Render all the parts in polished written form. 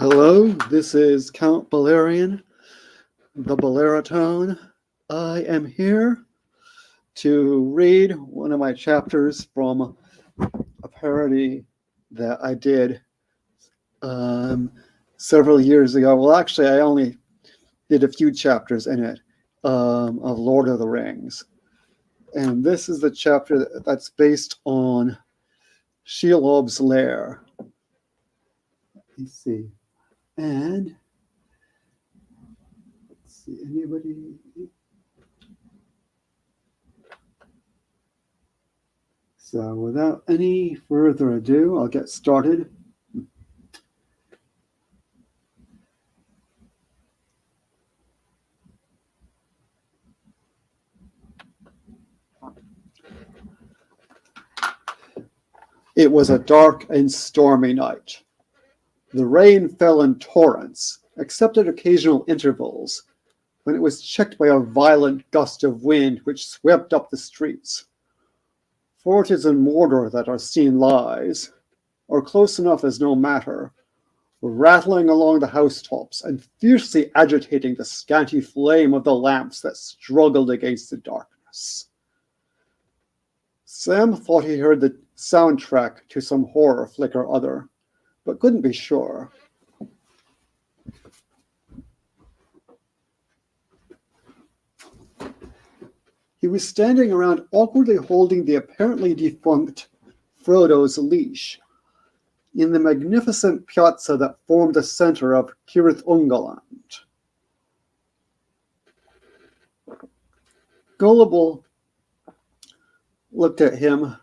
Hello, this is Count Balerion, the Baleritone. I am here to read one of my chapters from a parody that I did several years ago. Well, actually, I only did a few chapters in it of Lord of the Rings. And this is the chapter that's based on Shelob's lair. Let's see. And let's see, anybody? So without any further ado, I'll get started. It was a dark and stormy night. The rain fell in torrents, except at occasional intervals, when it was checked by a violent gust of wind which swept up the streets. For it is in Mordor that our scene lies, or close enough as no matter, rattling along the housetops and fiercely agitating the scanty flame of the lamps that struggled against the darkness. Sam thought he heard the soundtrack to some horror flick or other, but couldn't be sure. He was standing around awkwardly holding the apparently defunct Frodo's leash in the magnificent piazza that formed the center of Cirith Ungoliant. Gullible looked at him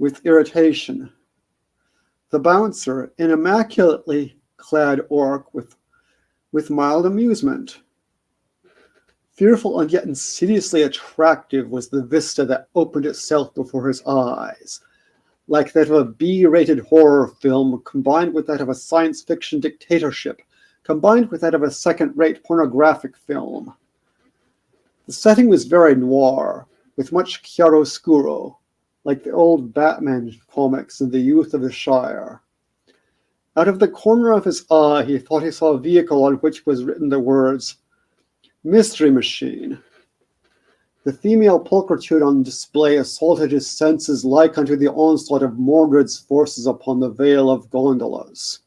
with irritation. The bouncer, an immaculately clad orc with mild amusement. Fearful and yet insidiously attractive was the vista that opened itself before his eyes, like that of a B-rated horror film combined with that of a science fiction dictatorship, combined with that of a second-rate pornographic film. The setting was very noir, with much chiaroscuro, like the old Batman comics in the youth of the Shire. Out of the corner of his eye, he thought he saw a vehicle on which was written the words, "Mystery Machine." The female pulchritude on display assaulted his senses like unto the onslaught of Mordred's forces upon the Vale of Gondolas.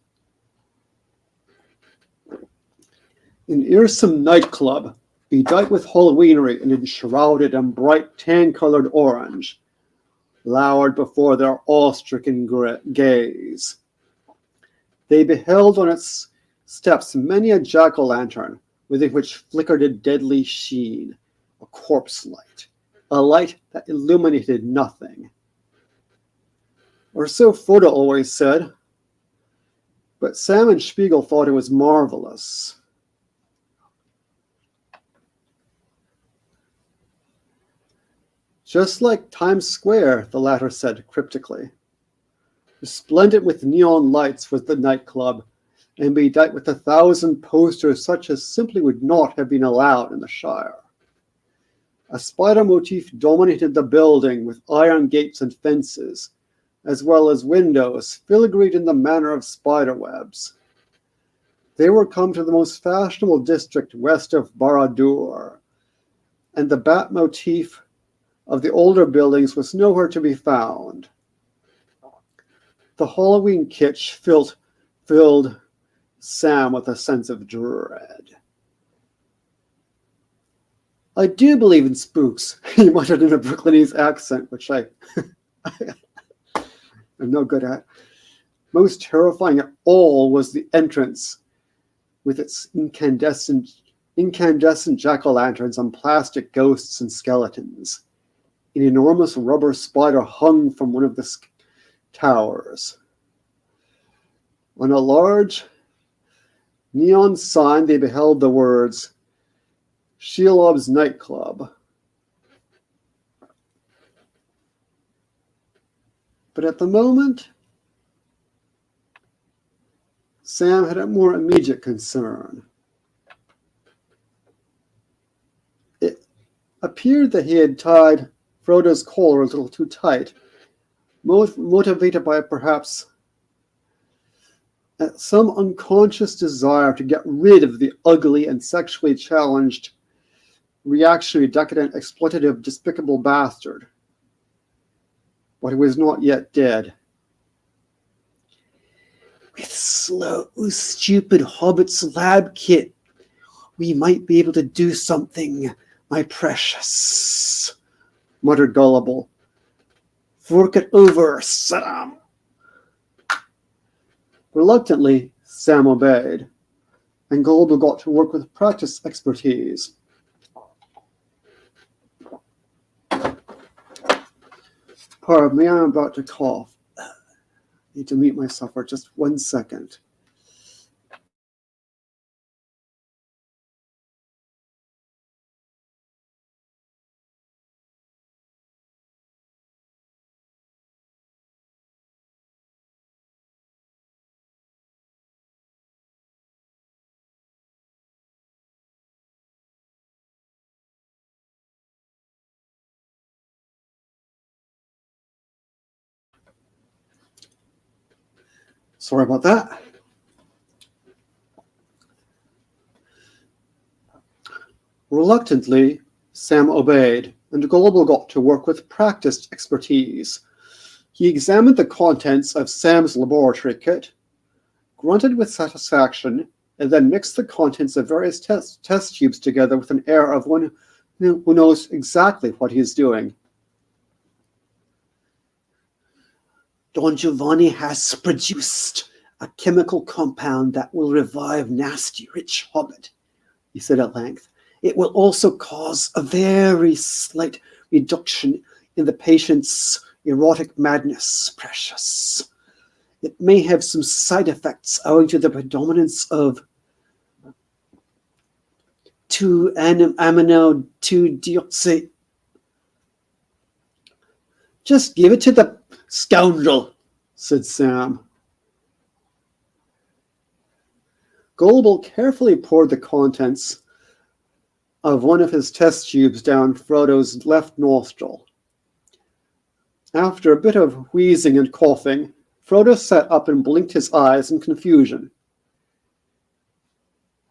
An eersome nightclub, bedight with Halloweenery and enshrouded in bright tan-colored orange, lowered before their awe-stricken gaze. They beheld on its steps many a jack-o'-lantern, within which flickered a deadly sheen, a corpse light, a light that illuminated nothing. Or so Frodo always said, but Sam and Spiegel thought it was marvelous. Just like Times Square, the latter said cryptically. Resplendent with neon lights was the nightclub, and bedight with 1,000 posters such as simply would not have been allowed in the Shire. A spider motif dominated the building with iron gates and fences, as well as windows filigreed in the manner of spider webs. They were come to the most fashionable district west of Barad-dûr, and the bat motif of the older buildings was nowhere to be found. The Halloween kitsch filled Sam with a sense of dread. "I do believe in spooks," he muttered in a Brooklynese accent, which I'm no good at. Most terrifying of all was the entrance, with its incandescent jack-o'-lanterns and plastic ghosts and skeletons. An enormous rubber spider hung from one of the towers. On a large neon sign, they beheld the words, "Shelob's Nightclub." But at the moment, Sam had a more immediate concern. It appeared that he had tied Frodo's collar a little too tight, motivated by perhaps some unconscious desire to get rid of the ugly and sexually challenged, reactionary, decadent, exploitative, despicable bastard. But he was not yet dead. With slow, stupid Hobbit's lab kit, we might be able to do something, my precious, muttered Gullible. Fork it over, Sam. Reluctantly, Sam obeyed, and Gullible got to work with practiced expertise. Pardon me, I'm about to cough. I need to mute myself for just 1 second. Sorry about that. Reluctantly, Sam obeyed, and Gullible got to work with practiced expertise. He examined the contents of Sam's laboratory kit, grunted with satisfaction, and then mixed the contents of various test tubes together with an air of one who knows exactly what he is doing. Don Giovanni has produced a chemical compound that will revive nasty rich Hobbit, he said at length. It will also cause a very slight reduction in the patient's erotic madness, precious. It may have some side effects owing to the predominance of 2-amino-2-deoxy. Just give it to the scoundrel, said Sam. Gullible carefully poured the contents of one of his test tubes down Frodo's left nostril. After a bit of wheezing and coughing, Frodo sat up and blinked his eyes in confusion.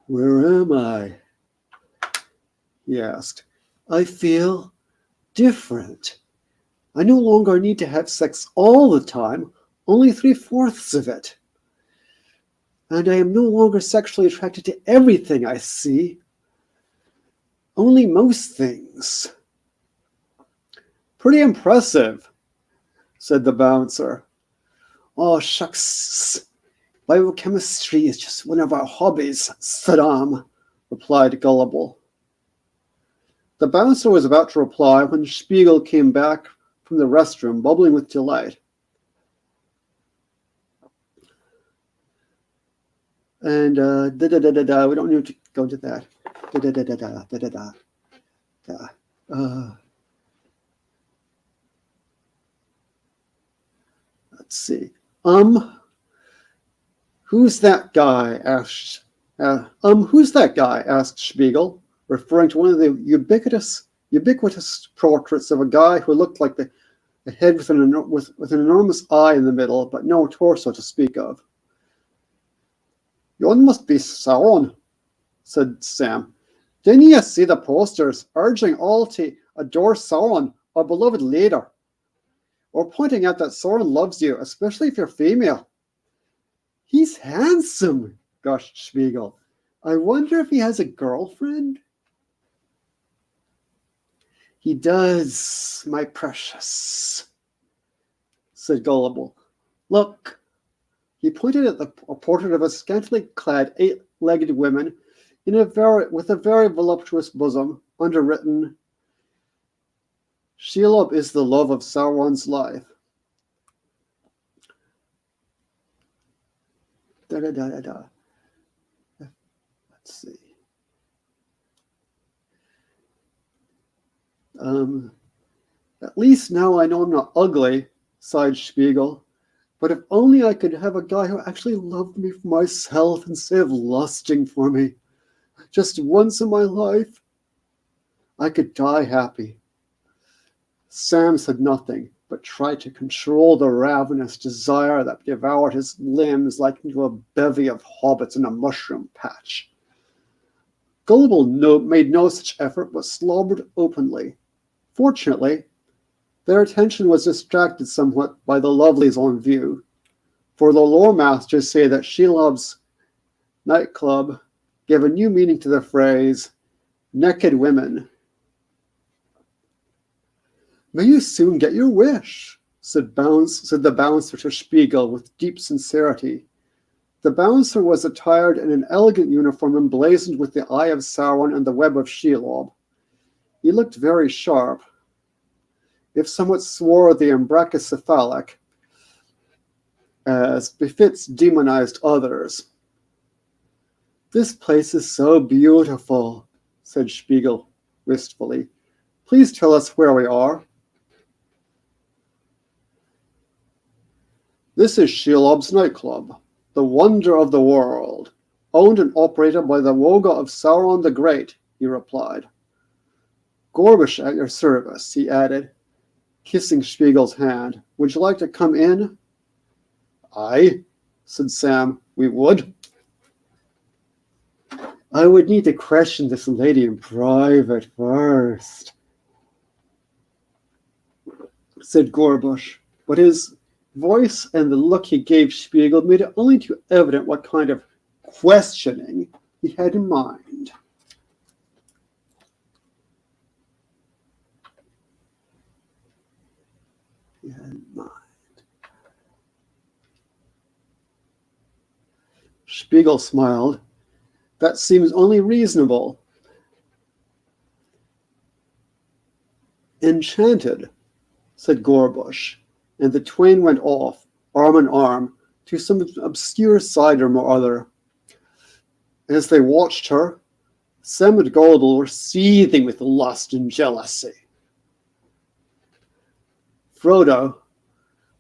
Where am I? He asked. I feel different. I no longer need to have sex all the time, only 3/4 of it. And I am no longer sexually attracted to everything I see, only most things. Pretty impressive, said the bouncer. Oh, shucks. Biochemistry is just one of our hobbies, Saddam, replied Gullible. The bouncer was about to reply when Spiegel came back from the restroom, bubbling with delight. And we don't need to go into that. Let's see. Who's that guy? Who's that guy? Asked Spiegel, referring to one of the ubiquitous portraits of a guy who looked like the head with an enormous eye in the middle, but no torso to speak of. Yon must be Sauron, said Sam. Didn't you see the posters urging all to adore Sauron, our beloved leader? Or pointing out that Sauron loves you, especially if you're female. He's handsome, gushed Spiegel. I wonder if he has a girlfriend? He does, my precious, said Gullible. Look. He pointed at a portrait of a scantily clad, 8-legged woman with a very voluptuous bosom, underwritten, Shelob is the love of Sauron's life. Let's see. At least now I know I'm not ugly, sighed Spiegel. But if only I could have a guy who actually loved me for myself instead of lusting for me. Just once in my life, I could die happy. Sam said nothing, but tried to control the ravenous desire that devoured his limbs like into a bevy of hobbits in a mushroom patch. Gullible made no such effort, but slobbered openly. Fortunately, their attention was distracted somewhat by the lovelies on view, for the lore masters say that Shelob's Nightclub gave a new meaning to the phrase, naked women. "May you soon get your wish," said the bouncer to Spiegel with deep sincerity. The bouncer was attired in an elegant uniform emblazoned with the eye of Sauron and the web of Shelob. He looked very sharp, if somewhat swarthy and brachycephalic, as befits demonized others. "This place is so beautiful," said Spiegel wistfully. "Please tell us where we are." "This is Shelob's Nightclub, the wonder of the world, owned and operated by the Woga of Sauron the Great," he replied. "Gorbish at your service," he added, kissing Spiegel's hand. "Would you like to come in?" "Aye," said Sam, "we would." "I would need to question this lady in private first," said Gorbush, but his voice and the look he gave Spiegel made it only too evident what kind of questioning he had in mind. Spiegel smiled. "That seems only reasonable." "Enchanted," said Gorbush, and the twain went off, arm in arm, to some obscure side room or other. As they watched her, Sam and Gullible were seething with lust and jealousy. Frodo,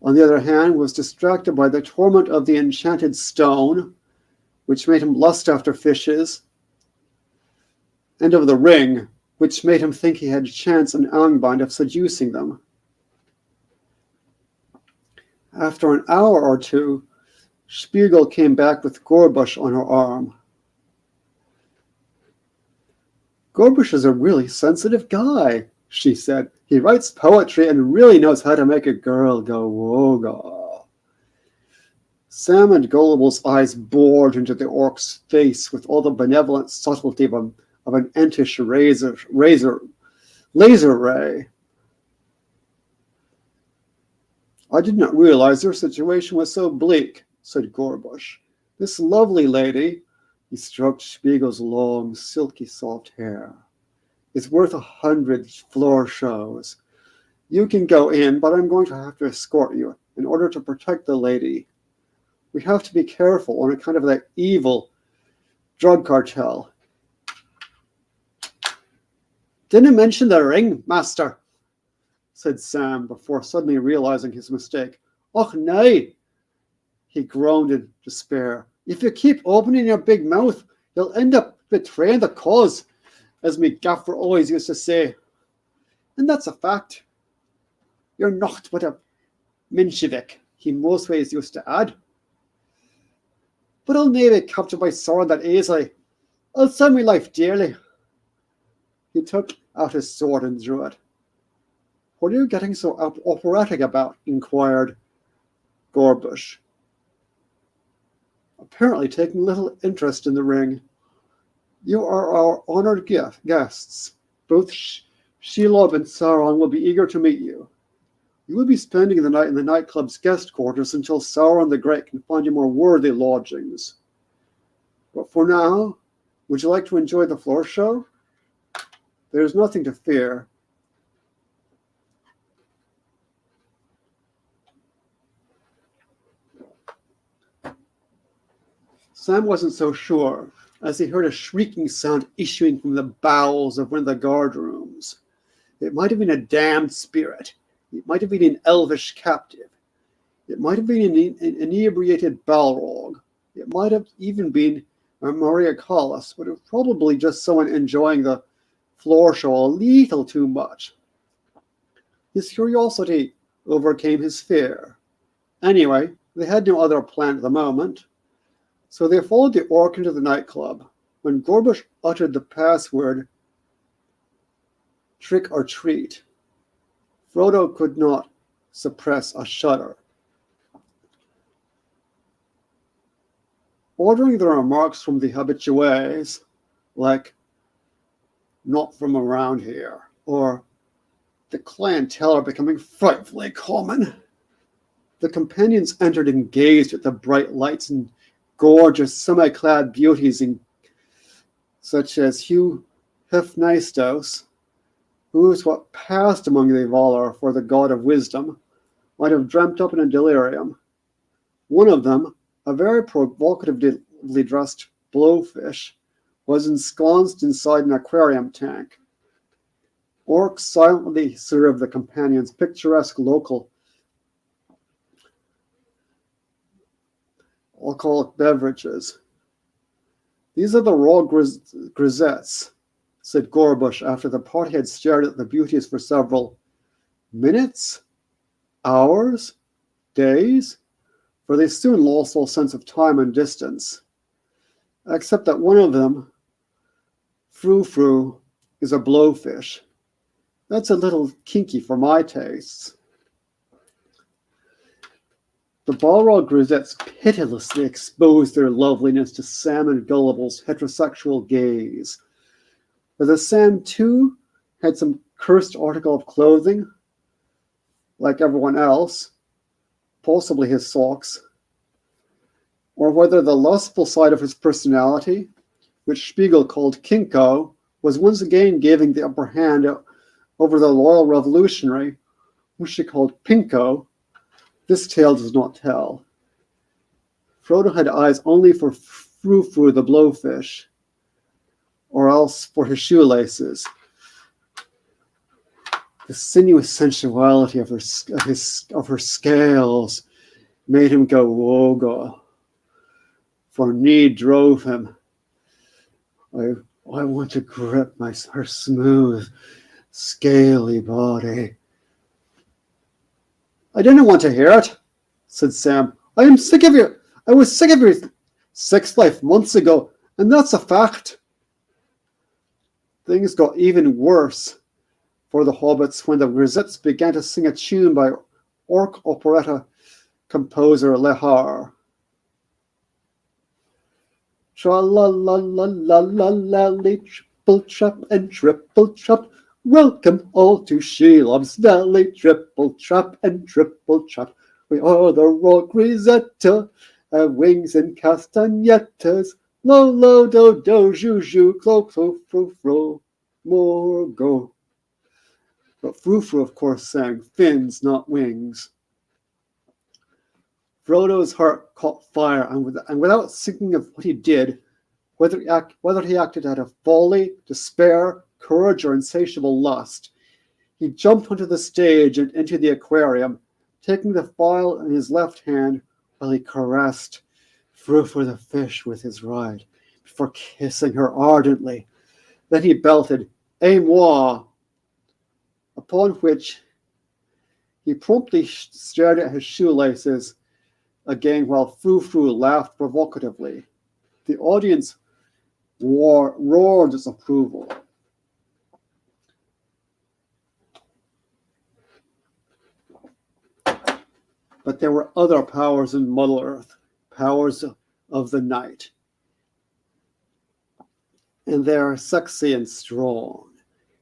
on the other hand, was distracted by the torment of the enchanted stone, which made him lust after fishes, and of the ring, which made him think he had a chance in Angband of seducing them. After an hour or two, Spiegel came back with Gorbush on her arm. "Gorbush is a really sensitive guy," she said. "He writes poetry and really knows how to make a girl go woga." Sam and Gullible's eyes bored into the orc's face with all the benevolent subtlety of an entish laser ray. "I did not realize your situation was so bleak," said Gorbush. "This lovely lady," he stroked Spiegel's long, silky, soft hair, "is worth 100 floor shows. You can go in, but I'm going to have to escort you in order to protect the lady. We have to be careful on account of that evil drug cartel." "Didn't mention the ring, master," said Sam, before suddenly realizing his mistake. "Och, nay," he groaned in despair. "If you keep opening your big mouth, you'll end up betraying the cause, as me gaffer always used to say. And that's a fact. You're nocht but a Menshevik, he most ways used to add. But I'll nae be captured by Sauron that easily. I'll sell me life dearly." He took out his sword and drew it. "What are you getting so operatic about?" inquired Gorbush, apparently taking little interest in the ring. "You are our honored guests. Both Shelob and Sauron will be eager to meet you. You will be spending the night in the nightclub's guest quarters until Sauron the Great can find you more worthy lodgings. But for now, would you like to enjoy the floor show? There is nothing to fear." Sam wasn't so sure, as he heard a shrieking sound issuing from the bowels of one of the guard rooms. It might have been a damned spirit. It might have been an elvish captive. It might have been an inebriated Balrog. It might have even been a Maria Callas, but it was probably just someone enjoying the floor show a little too much. His curiosity overcame his fear. Anyway, they had no other plan at the moment, so they followed the orc into the nightclub. When Gorbush uttered the password, trick or treat, Frodo could not suppress a shudder. Ordering the remarks from the habitués, like, not from around here, or the clientele are becoming frightfully common, the companions entered and gazed at the bright lights and gorgeous semi-clad beauties such as Hugh Hefnæstos, who was what passed among the Valar for the god of wisdom, might have dreamt up in a delirium. One of them, a very provocatively dressed blowfish, was ensconced inside an aquarium tank. Orcs silently served the companions picturesque local alcoholic beverages. These are the raw grisettes, said Gorbush after the party had stared at the beauties for several minutes, hours, days, for they soon lost all sense of time and distance, except that one of them, Frou-Frou, is a blowfish. That's a little kinky for my tastes. The Balrog grisettes pitilessly exposed their loveliness to Sam and Gullible's heterosexual gaze. Whether Sam, too, had some cursed article of clothing, like everyone else, possibly his socks, or whether the lustful side of his personality, which Spiegel called Kinko, was once again giving the upper hand over the loyal revolutionary, which she called Pinko, this tale does not tell. Frodo had eyes only for Frou-Frou the blowfish, or else for his shoelaces. The sinuous sensuality of her scales made him go woga, for need drove him. I want to grip her smooth, scaly body. I didn't want to hear it, said Sam. I was sick of your sex life months ago, and that's a fact. Things got even worse for the hobbits when the grisettes began to sing a tune by orc operetta composer Lehar. Tra-la-la-la-la-la-lally, triple-trap and triple-trap. Welcome all to Shelob's Valley, triple-trap and triple-trap. We are the raw grisetta, wings and castagnetas. Lo, lo, do, do, ju, ju, clo, clo, fro, fro, more go. But Frou-Frou, of course, sang fins, not wings. Frodo's heart caught fire, and without thinking of what he did, whether he acted out of folly, despair, courage, or insatiable lust, he jumped onto the stage and into the aquarium, taking the file in his left hand while he caressed Frou-Frou the fish with his right, before kissing her ardently. Then he belted, "Et moi," upon which he promptly stared at his shoelaces again while Frou-Frou laughed provocatively. The audience roared its approval. But there were other powers in Middle-earth, powers of the night. And they are sexy and strong.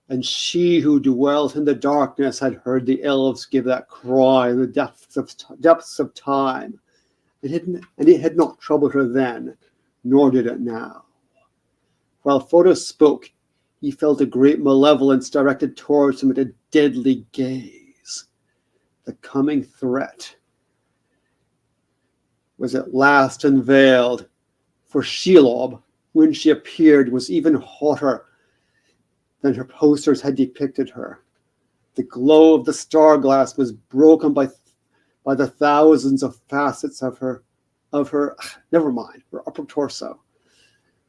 And she who dwelt in the darkness had heard the elves give that cry in the depths of time. It had not troubled her then, nor did it now. While Frodo spoke, he felt a great malevolence directed towards him with a deadly gaze. The coming threat was at last unveiled, for Shelob, when she appeared, was even hotter than her posters had depicted her. The glow of the star glass was broken by the thousands of facets of her upper torso.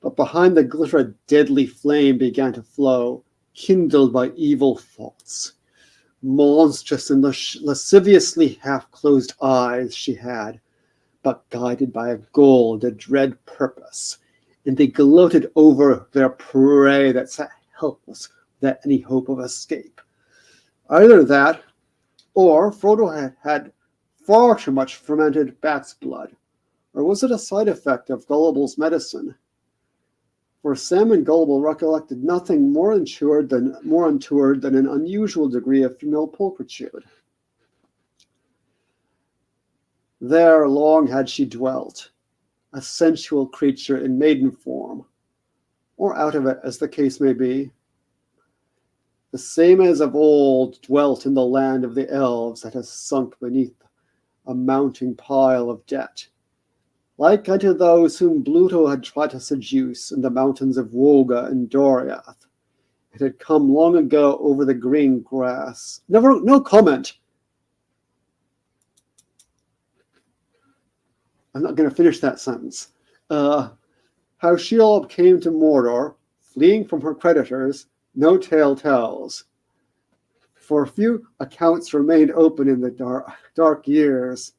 But behind the glitter, a deadly flame began to flow, kindled by evil thoughts. monstrous in the lasciviously half-closed eyes she had, but guided by a goal, a dread purpose, and they gloated over their prey that sat helpless without any hope of escape. Either that, or Frodo had far too much fermented bat's blood, or was it a side effect of Gullible's medicine? For Sam and Gullible recollected nothing more untoward than an unusual degree of female pulchritude. There long had she dwelt, a sensual creature in maiden form, or out of it, as the case may be, the same as of old dwelt in the land of the elves that has sunk beneath a mounting pile of debt, like unto those whom Bluto had tried to seduce in the mountains of Woga and Doriath. It had come long ago over the green grass. No comment. I'm not going to finish that sentence. How Shelob came to Mordor, fleeing from her creditors, no tale tells. For a few accounts remained open in the dark years.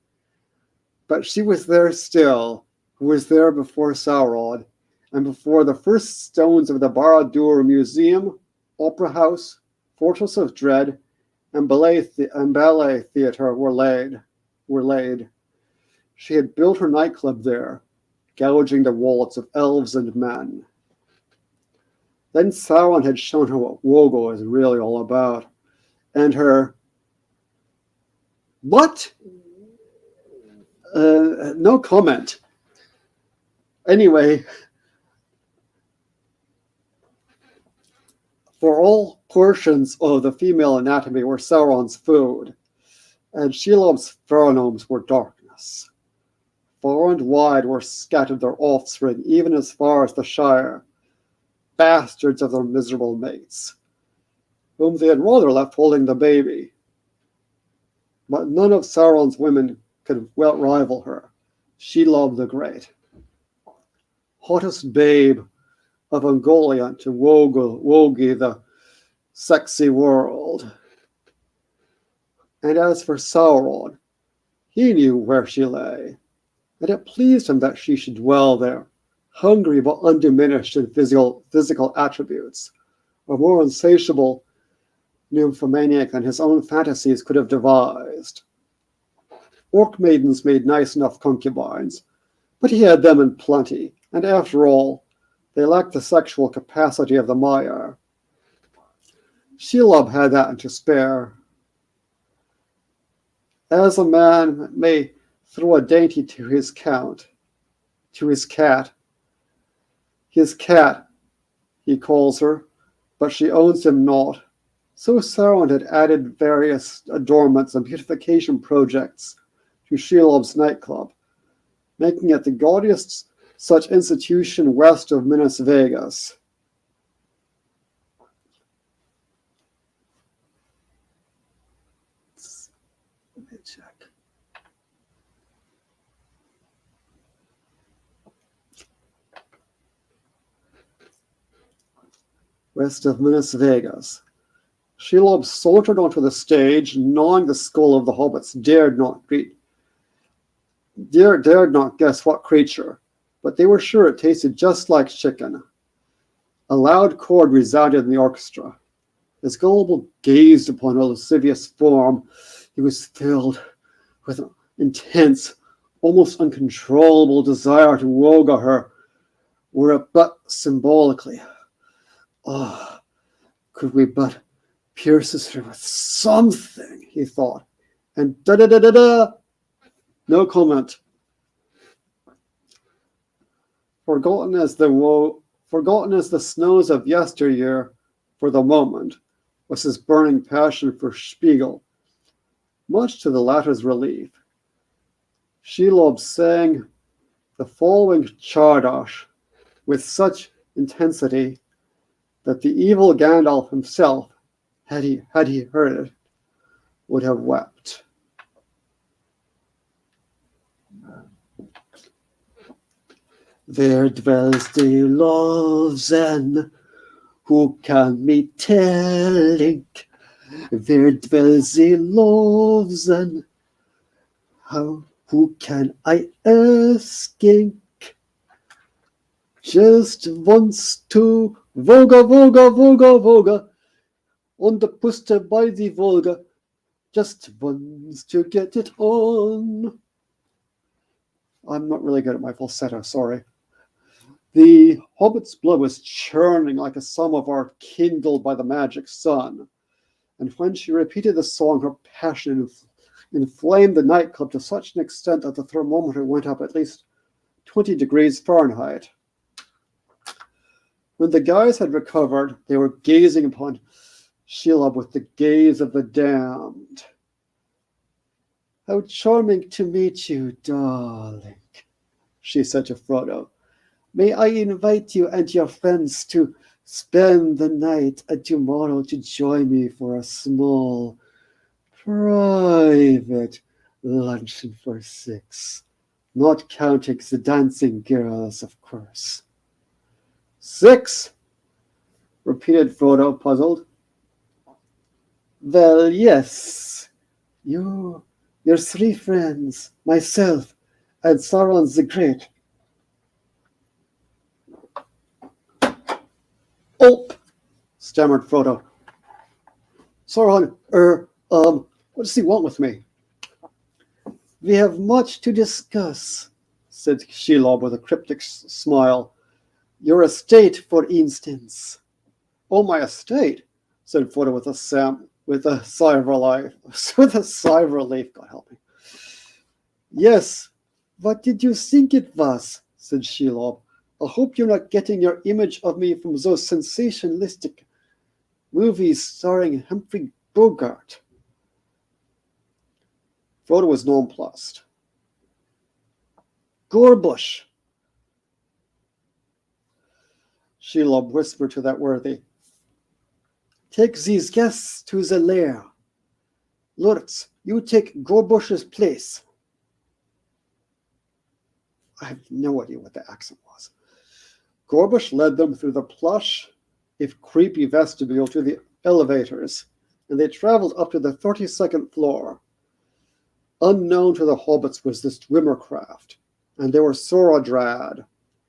But she was there still, who was there before Sauron, and before the first stones of the Barad-dûr Museum, Opera House, Fortress of Dread, and Ballet Theatre were laid. She had built her nightclub there, gouging the wallets of elves and men. Then Sauron had shown her what Wogo is really all about, and her... What? No comment. Anyway, for all portions of the female anatomy were Sauron's food, and Shelob's pheromones were darkness. Far and wide were scattered their offspring, even as far as the Shire, bastards of their miserable mates, whom they had rather left holding the baby. But none of Sauron's women could well rival her, Shelob the Great, hottest babe of Ungoliant to Wogi the sexy world. And as for Sauron, he knew where she lay, and it pleased him that she should dwell there, hungry but undiminished in physical attributes, a more insatiable nymphomaniac than his own fantasies could have devised. Orc maidens made nice enough concubines, but he had them in plenty, and after all, they lacked the sexual capacity of the Maiar. Shelob had that to spare. As a man may throw a dainty to his cat, he calls her, but she owns him not. So Sauron had added various adornments and beautification projects to Shelob's nightclub, making it the gaudiest such institution west of Minas Vegas. Let me check. West of Minas Vegas. Shelob sauntered onto the stage, gnawing the skull of the hobbits, dared not guess what creature, but they were sure it tasted just like chicken. A loud chord resounded in the orchestra. As Gullible gazed upon her lascivious form, he was filled with an intense, almost uncontrollable desire to woga her, were it but symbolically. Oh, could we but pierce her with something, he thought, and da-da-da-da-da. No comment. Forgotten as the snows of yesteryear, for the moment, was his burning passion for Spiegel, much to the latter's relief. Shelob sang the following Chardash with such intensity that the evil Gandalf himself, had he heard it, would have wept. There dwells the loves and who can me telling Where dwells the loves and how, who can I asking? Just once to Volga, Volga, Volga, Volga, on the puster by the Volga, just once to get it on. I'm not really good at my falsetto, sorry. The hobbit's blood was churning like a samovar kindled by the magic sun, and when she repeated the song, her passion inflamed the nightclub to such an extent that the thermometer went up at least 20 degrees Fahrenheit. When the guys had recovered, they were gazing upon Shelob with the gaze of the damned. How charming to meet you, darling, she said to Frodo. May I invite you and your friends to spend the night and tomorrow to join me for a small, private luncheon for 6, not counting the dancing girls, of course. 6? Repeated Frodo, puzzled. Well, yes. Your 3 friends, myself, and Sauron the Great. Oh, stammered Frodo. Sauron, what does he want with me? We have much to discuss, said Shelob with a cryptic smile. Your estate, for instance. Oh, my estate, said Frodo with a sigh of relief. God help me. Yes, what did you think it was? Said Shelob. I hope you're not getting your image of me from those sensationalistic movies starring Humphrey Bogart. Frodo was nonplussed. Gorbush, Shelob whispered to that worthy. Take these guests to the lair. Lurtz, you take Gorbush's place. I have no idea what the accent was. Gorbush led them through the plush, if creepy vestibule to the elevators, and they traveled up to the 32nd floor. Unknown to the hobbits was this Dwimmercraft, and they were Sorodrad.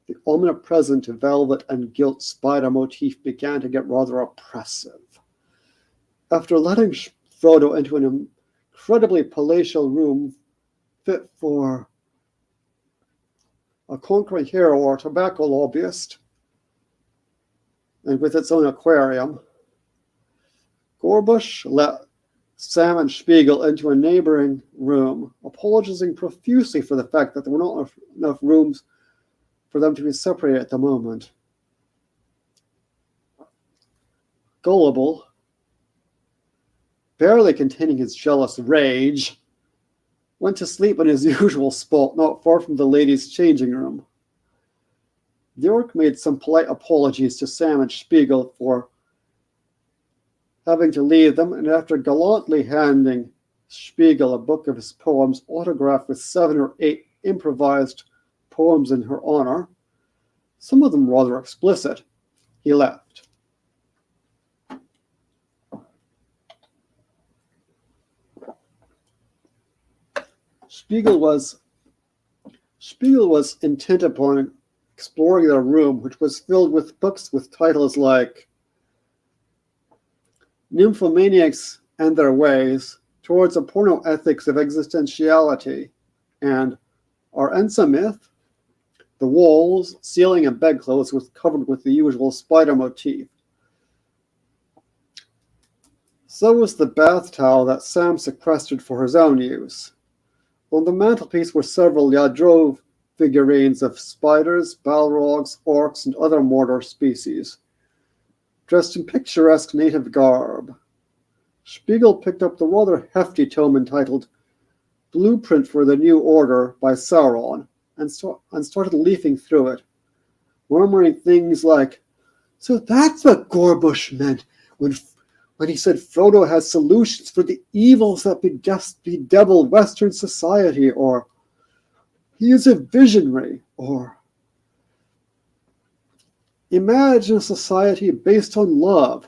The omnipresent velvet and gilt spider motif began to get rather oppressive. After letting Frodo into an incredibly palatial room fit for a conquering hero or tobacco lobbyist, and with its own aquarium, Gorbush let Sam and Spiegel into a neighboring room, apologizing profusely for the fact that there were not enough rooms for them to be separated at the moment. Gullible, barely containing his jealous rage, went to sleep in his usual spot not far from the ladies' changing room. The orc made some polite apologies to Sam and Spiegel for having to leave them, and after gallantly handing Spiegel a book of his poems autographed with 7 or 8 improvised poems in her honor, some of them rather explicit, he left. Spiegel was intent upon exploring their room, which was filled with books with titles like Nymphomaniacs and Their Ways, Towards a Porno Ethics of Existentiality, and Our Ensa Myth. The walls, ceiling, and bedclothes was covered with the usual spider motif. So was the bath towel that Sam sequestered for his own use. On the mantelpiece were several Yadrov figurines of spiders, balrogs, orcs, and other Mordor species, dressed in picturesque native garb. Spiegel picked up the rather hefty tome entitled Blueprint for the New Order by Sauron and started leafing through it, murmuring things like, "So that's what Gorbush meant when he said Frodo has solutions for the evils that bedevil Western society," or "he is a visionary," or "imagine a society based on love."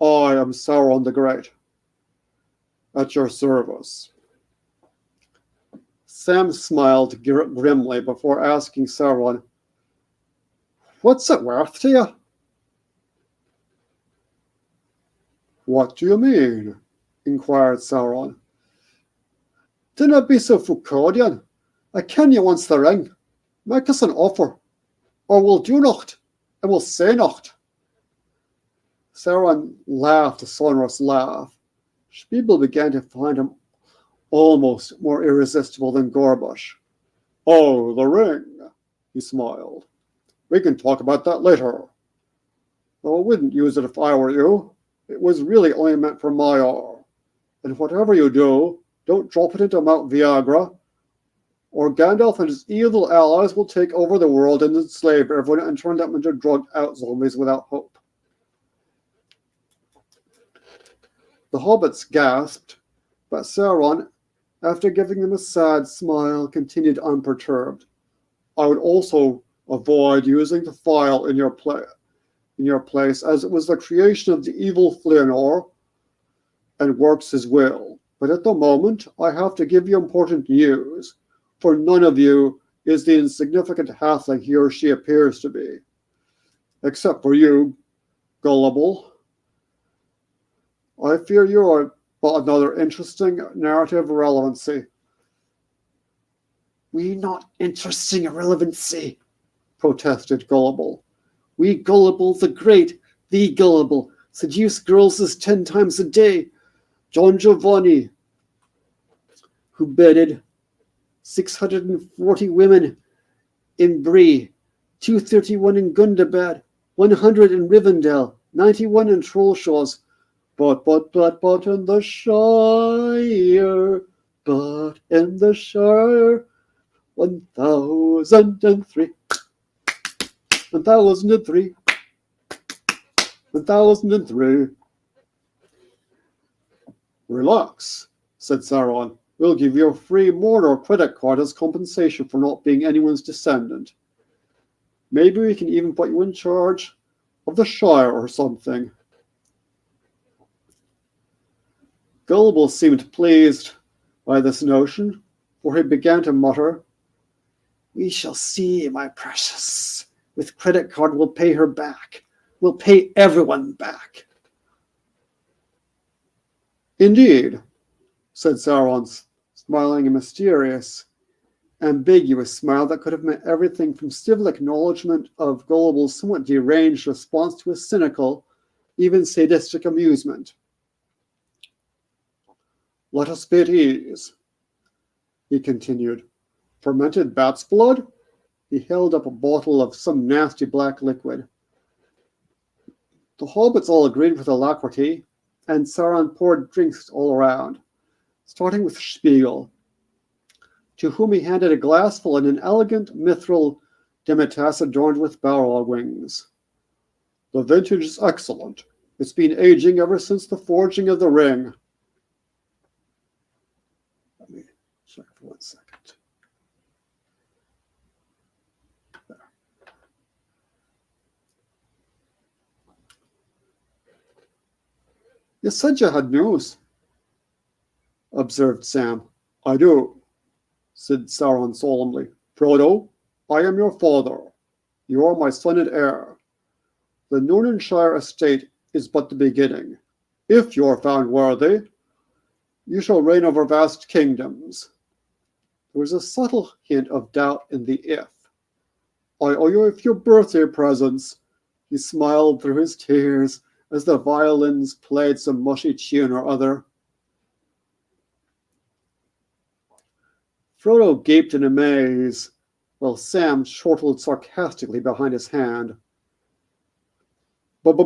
I am Sauron the Great, at your service. Sam smiled grimly before asking Sauron, What's it worth to you? What do you mean? Inquired Sauron. Dinna be so Foucauldian. I ken you wants the ring. Make us an offer, or we'll do nocht, and we'll say nocht. Sauron laughed a sonorous laugh. Spiegel began to find him almost more irresistible than Gorbush. Oh, the ring, he smiled. We can talk about that later. Though I wouldn't use it if I were you. It was really only meant for Maiar. And whatever you do, don't drop it into Mount Viagra, or Gandalf and his evil allies will take over the world and enslave everyone and turn them into drugged-out zombies without hope. The hobbits gasped, but Sauron, after giving them a sad smile, continued unperturbed. I would also avoid using the file in your place, as it was the creation of the evil Fëanor and works his will. But at the moment, I have to give you important news, for none of you is the insignificant halfling he or she appears to be. Except for you, Gullible. I fear you are but another interesting narrative irrelevancy. We not interesting irrelevancy, protested Gullible. We Gullible the Great, the Gullible, seduce girls 10 times a day. John Giovanni, who bedded 640 women in Bree, 231 in Gundabad, 100 in Rivendell, 91 in Trollshaws, but in the Shire, but in the Shire, 1003, 1003, 1003. Relax, said Sauron. We'll give you a free Mordor credit card as compensation for not being anyone's descendant. Maybe we can even put you in charge of the Shire or something. Gullible seemed pleased by this notion, for he began to mutter, We shall see, my precious. With credit card, we'll pay her back. We'll pay everyone back. Indeed, said Sauron, smiling a mysterious, ambiguous smile that could have meant everything from civil acknowledgement of Gullible's somewhat deranged response to a cynical, even sadistic amusement. Let us be at ease, he continued. Fermented bat's blood? He held up a bottle of some nasty black liquid. The hobbits all agreed with alacrity, and Sauron poured drinks all around, starting with Spiegel, to whom he handed a glassful in an elegant mithril demitasse adorned with barrel wings. The vintage is excellent. It's been aging ever since the forging of the ring. Let me check for 1 second. There. You said you had news, observed Sam. I do, said Sauron solemnly. Frodo, I am your father. You are my son and heir. The Nunanshire estate is but the beginning. If you are found worthy, you shall reign over vast kingdoms. There was a subtle hint of doubt in the if. I owe you a few birthday presents. He smiled through his tears as the violins played some mushy tune or other. Frodo gaped in amaze, while Sam chortled sarcastically behind his hand. But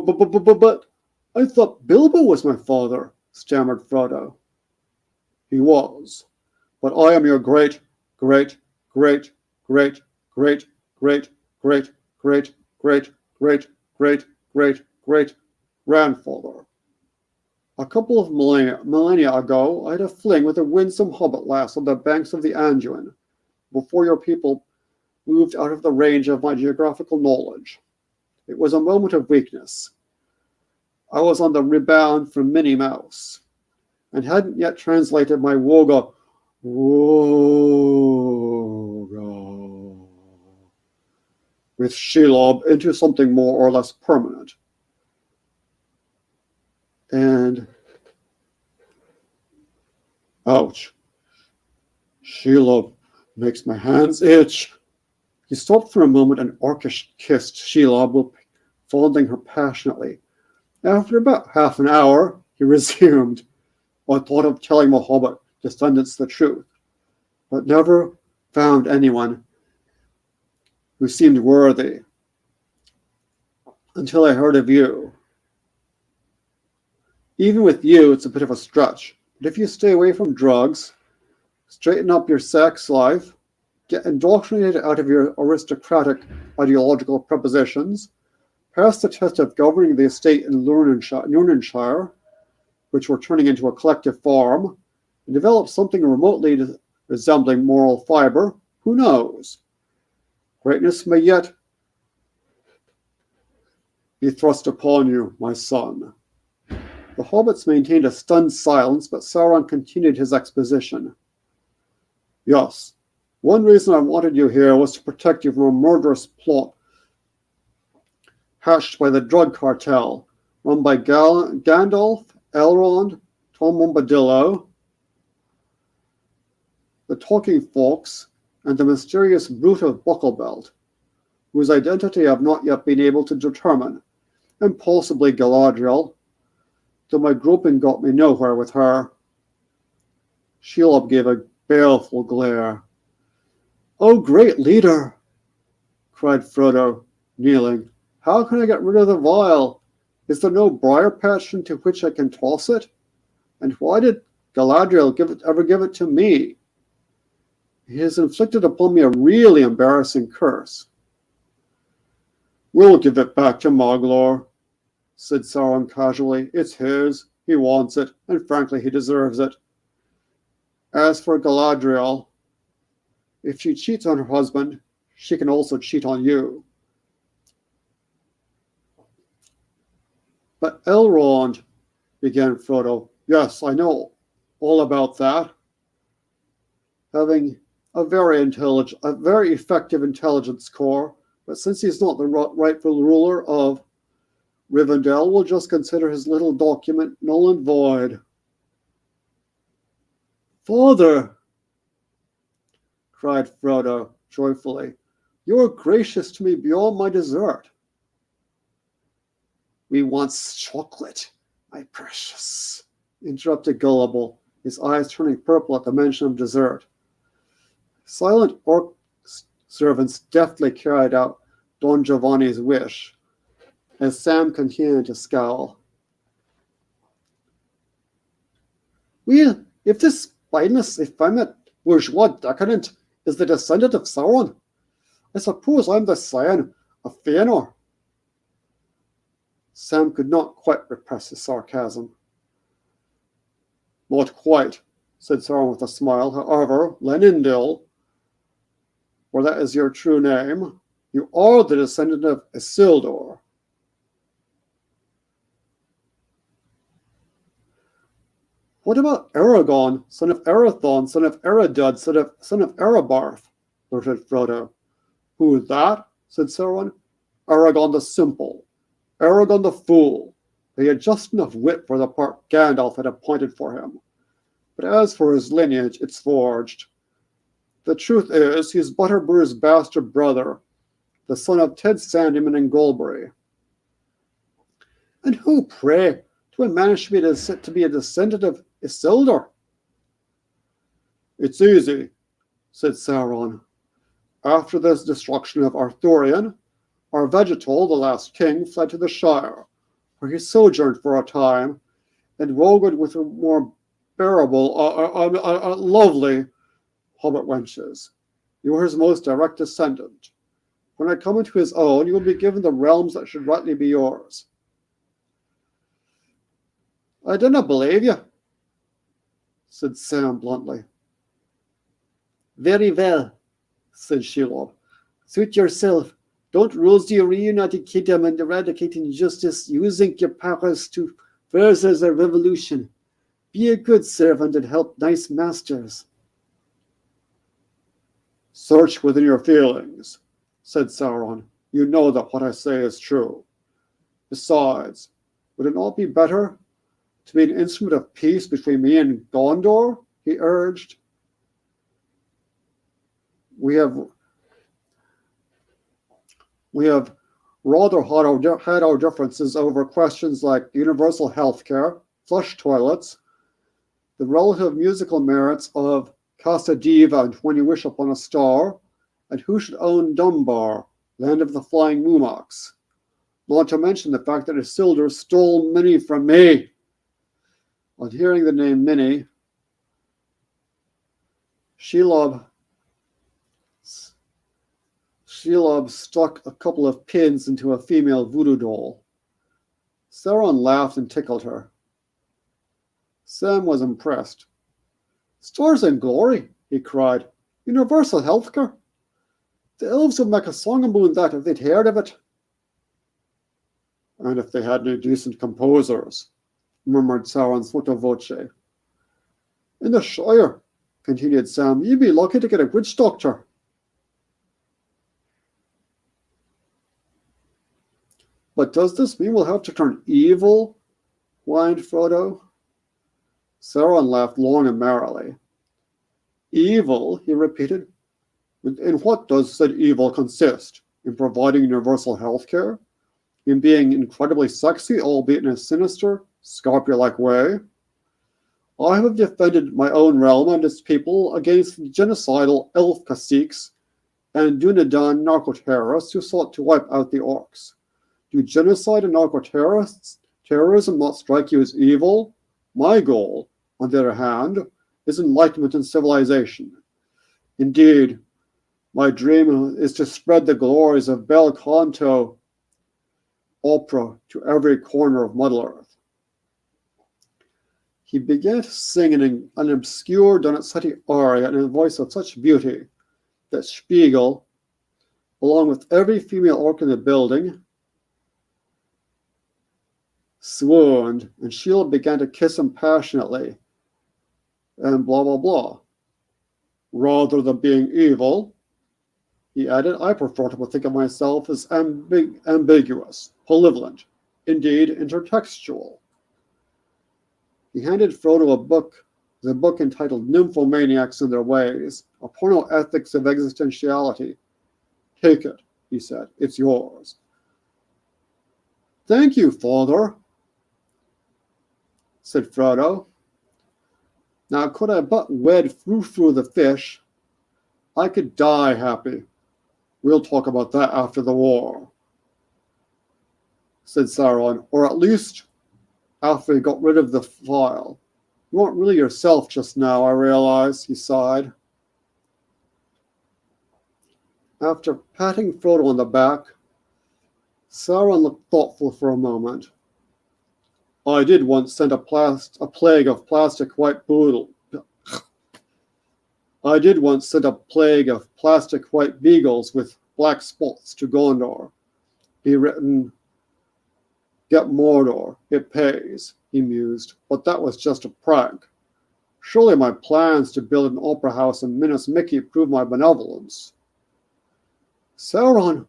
I thought Bilbo was my father, stammered Frodo. He was, but I am your great, great, great, great, great, great, great, great, great, great, great, great, great grandfather. A couple of millennia ago, I had a fling with a winsome hobbit lass on the banks of the Anduin, before your people moved out of the range of my geographical knowledge. It was a moment of weakness. I was on the rebound from Minnie Mouse, and hadn't yet translated my woga with Shelob into something more or less permanent. And ouch, Shelob makes my hands itch. He stopped for a moment and orcish kissed Shelob, fondling her passionately. After about half an hour, he resumed. I thought of telling my hobbit descendants the truth, but never found anyone who seemed worthy until I heard of you. Even with you, it's a bit of a stretch, but if you stay away from drugs, straighten up your sex life, get indoctrinated out of your aristocratic ideological prepositions, pass the test of governing the estate in Lunenshire, which we're turning into a collective farm, and develop something remotely resembling moral fiber, who knows? Greatness may yet be thrust upon you, my son. The hobbits maintained a stunned silence, but Sauron continued his exposition. Yes, one reason I wanted you here was to protect you from a murderous plot hatched by the drug cartel, run by Gandalf, Elrond, Tom Bombadillo, the Talking Folks, and the mysterious brute of Bucklebelt, whose identity I have not yet been able to determine, and possibly Galadriel, though my groping got me nowhere with her. Shelob gave a baleful glare. "Oh, great leader!" cried Frodo, kneeling. "How can I get rid of the vial? Is there no briar patch into which I can toss it? And why did Galadriel ever give it to me? He has inflicted upon me a really embarrassing curse." "We'll give it back to Moglor," said Sauron casually. "It's his, he wants it, and frankly he deserves it. As for Galadriel, if she cheats on her husband, she can also cheat on you." "But Elrond," began Frodo. "Yes, I know all about that. Having a very effective intelligence corps, but since he's not the rightful ruler of Rivendell, we'll just consider his little document null and void." "Father," cried Frodo joyfully, "you are gracious to me beyond my desert." "We want chocolate, my precious," interrupted Gullible, his eyes turning purple at the mention of dessert. Silent orc servants deftly carried out Don Giovanni's wish, as Sam continued to scowl. "Well, if this fineness, effeminate bourgeois decadent, is the descendant of Sauron, I suppose I'm the scion of Fëanor." Sam could not quite repress his sarcasm. "Not quite," said Sauron with a smile. "However, Lenindil, for that is your true name, you are the descendant of Isildur." "What about Aragorn, son of Arathon, son of Eredud, son of Erebarth?" blurted Frodo. "Who that?" said Sauron. "Aragorn the Simple, Aragorn the Fool. He had just enough wit for the part Gandalf had appointed for him. But as for his lineage, it's forged. The truth is, he's Butterbur's bastard brother, the son of Ted Sandyman and Golbury." "And who, pray, do I manage to be a descendant of Isildur?" "It's easy," said Sauron. "After the destruction of Arthurian, Arvegetal, the last king, fled to the Shire, where he sojourned for a time, and wogoed with a more bearable, lovely hobbit wenches. You are his most direct descendant. When I come into his own, you will be given the realms that should rightly be yours." "I dinna believe you," said Sam bluntly. "Very well," said Shelob. "Suit yourself. Don't rule the reunited kingdom and eradicate injustice using your powers to further the revolution. Be a good servant and help nice masters. Search within your feelings, said Sauron. You know that what I say is true. Besides, would it not be better to be an instrument of peace between me and Gondor? He urged. We have rather had our differences over questions like universal health care, flush toilets, the relative musical merits of Casa Diva and When You Wish Upon a Star, and who should own Dunbar, land of the flying Mumox. Not to mention the fact that Isildur stole Minnie from me. On hearing the name Minnie, Shelob stuck a couple of pins into a female voodoo doll. Sauron laughed and tickled her. Sam was impressed. Stars and glory, he cried. Universal healthcare. The elves would make a song about that if they'd heard of it. And if they had any decent composers, murmured Sauron sotto voce. In the Shire, continued Sam, you'd be lucky to get a witch doctor. But does this mean we'll have to turn evil? Whined Frodo. Sauron laughed long and merrily. Evil, he repeated. In what does said evil consist? In providing universal health care? In being incredibly sexy, albeit in a sinister, Scorpio-like way? I have defended my own realm and its people against the genocidal elf caciques and Dunedain narco-terrorists who sought to wipe out the orcs. Do genocide and narco-terrorism not strike you as evil? My goal, on the other hand, is enlightenment and civilization. Indeed, my dream is to spread the glories of bel canto opera to every corner of Middle-earth. He began to sing an obscure Donizetti aria in a voice of such beauty that Spiegel, along with every female orc in the building, swooned, and Shelob began to kiss him passionately, and blah, blah, blah. Rather than being evil, he added, I prefer to think of myself as ambiguous, polyvalent, indeed intertextual. He handed Frodo the book entitled Nymphomaniacs and Their Ways, a porno ethics of existentiality. Take it, he said. It's yours. Thank you, Father, said Frodo. Now, could I but wed Frou-Frou the fish, I could die happy. We'll talk about that after the war, said Sauron, or at least after he got rid of the file. You aren't really yourself just now, I realize, he sighed. After patting Frodo on the back, Sauron looked thoughtful for a moment. I did once send a plague of plastic white beagles with black spots to Gondor. He written, Get Mordor, it pays, he mused, but that was just a prank. Surely my plans to build an opera house in Minas Mickey prove my benevolence. Sauron,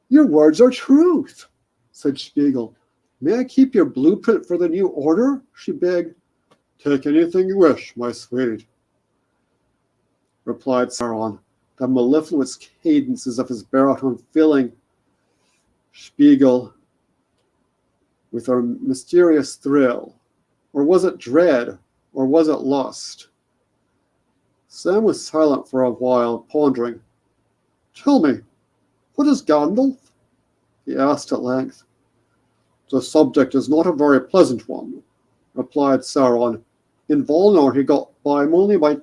your words are truth, said Spiegel. May I keep your blueprint for the new order? She begged. Take anything you wish, my sweet, replied Sauron, the mellifluous cadences of his baritone filling Spiegel with a mysterious thrill. Or was it dread? Or was it lust? Sam was silent for a while, pondering. Tell me, what is Gandalf? He asked at length. The subject is not a very pleasant one, replied Sauron. In Volnor he got by mainly by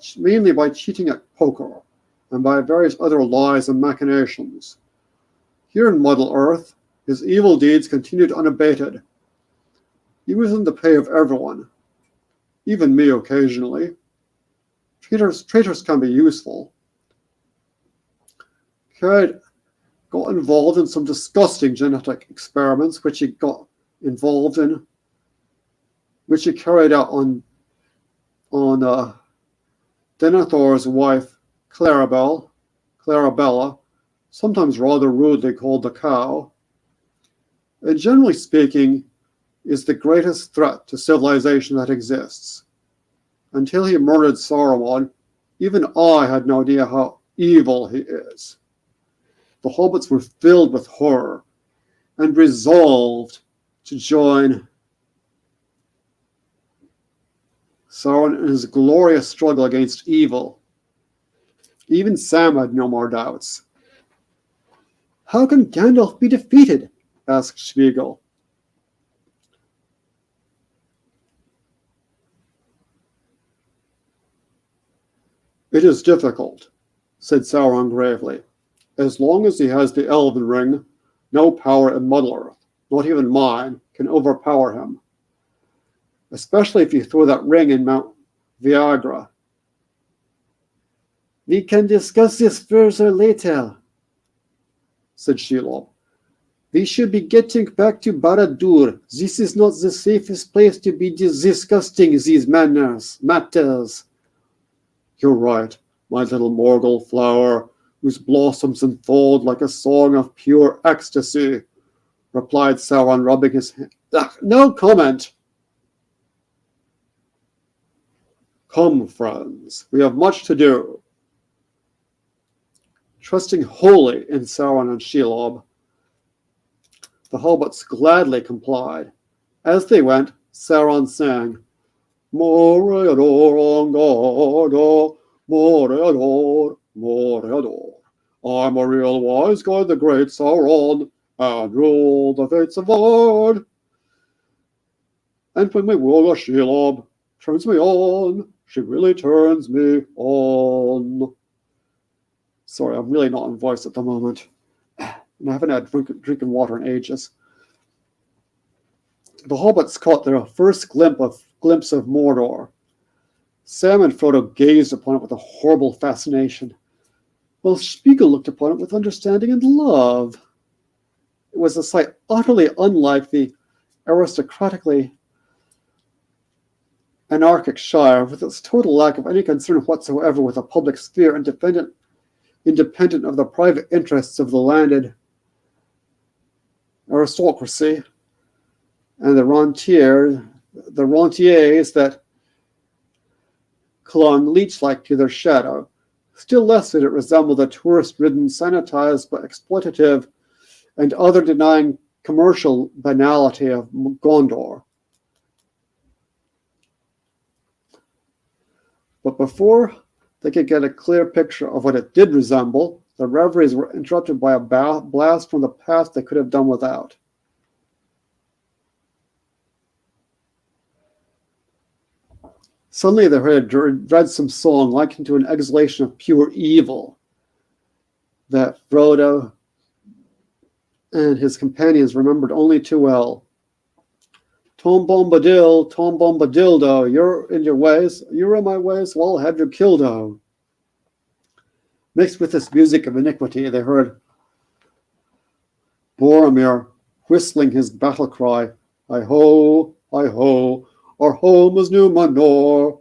cheating at poker, and by various other lies and machinations. Here in Middle-earth, his evil deeds continued unabated. He was in the pay of everyone, even me occasionally. Traitors can be useful. Carried got involved in some disgusting genetic experiments, which he got involved in, which he carried out on Denethor's wife, Clarabella, sometimes rather rudely called the Cow, and generally speaking, is the greatest threat to civilization that exists. Until he murdered Saruman, even I had no idea how evil he is. The hobbits were filled with horror and resolved to join Sauron in his glorious struggle against evil. Even Sam had no more doubts. "How can Gandalf be defeated?" asked Smeagol. "It is difficult," said Sauron gravely. "As long as he has the Elven Ring, no power in Middle-earth, not even mine, can overpower him. Especially if you throw that ring in Mount Viagra." "We can discuss this further later," said Shelob. "We should be getting back to Barad-dûr. This is not the safest place to be discussing these matters." "You're right, my little Morgul flower, whose blossoms unfold like a song of pure ecstasy," replied Sauron, rubbing his hand. "No comment." "Come, friends, we have much to do." Trusting wholly in Sauron and Shelob, the hobbits gladly complied. As they went, Sauron sang, "Morador Ongado, Morador, Morador. I'm a real wise guy, the great Sauron, and rule the fates of Ard. And when my Wooga Shelob turns me on, she really turns me on." Sorry, I'm really not in voice at the moment. And I haven't had drinking water in ages. The hobbits caught their first glimpse of Mordor. Sam and Frodo gazed upon it with a horrible fascination, while Spiegel looked upon it with understanding and love. It was a sight utterly unlike the aristocratically anarchic Shire, with its total lack of any concern whatsoever with the public sphere, independent of the private interests of the landed aristocracy and the rentiers that clung leech-like to their shadow. Still less did it resemble the tourist-ridden, sanitized but exploitative and other-denying commercial banality of Gondor. But before they could get a clear picture of what it did resemble, the reveries were interrupted by a blast from the past they could have done without. Suddenly they heard a dreadsome song likened to an exhalation of pure evil that Frodo and his companions remembered only too well. "Tom Bombadil, Tom Bombadildo, you're in your ways, you're in my ways, well, I'll have you killed-o." Mixed with this music of iniquity, they heard Boromir whistling his battle cry, "Hi-ho, hi-ho, our home is Numenor."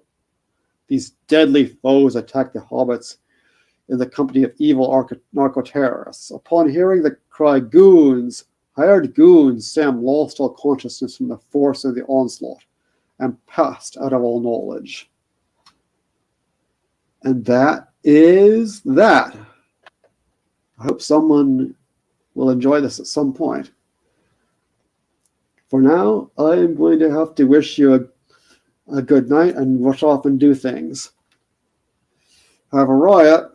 These deadly foes attacked the hobbits in the company of evil narco-terrorists. Upon hearing the cry, "Goons, hired goons," Sam lost all consciousness from the force of the onslaught and passed out of all knowledge. And that is that. I hope someone will enjoy this at some point. For now, I am going to have to wish you a good night and rush off and do things. Have a riot.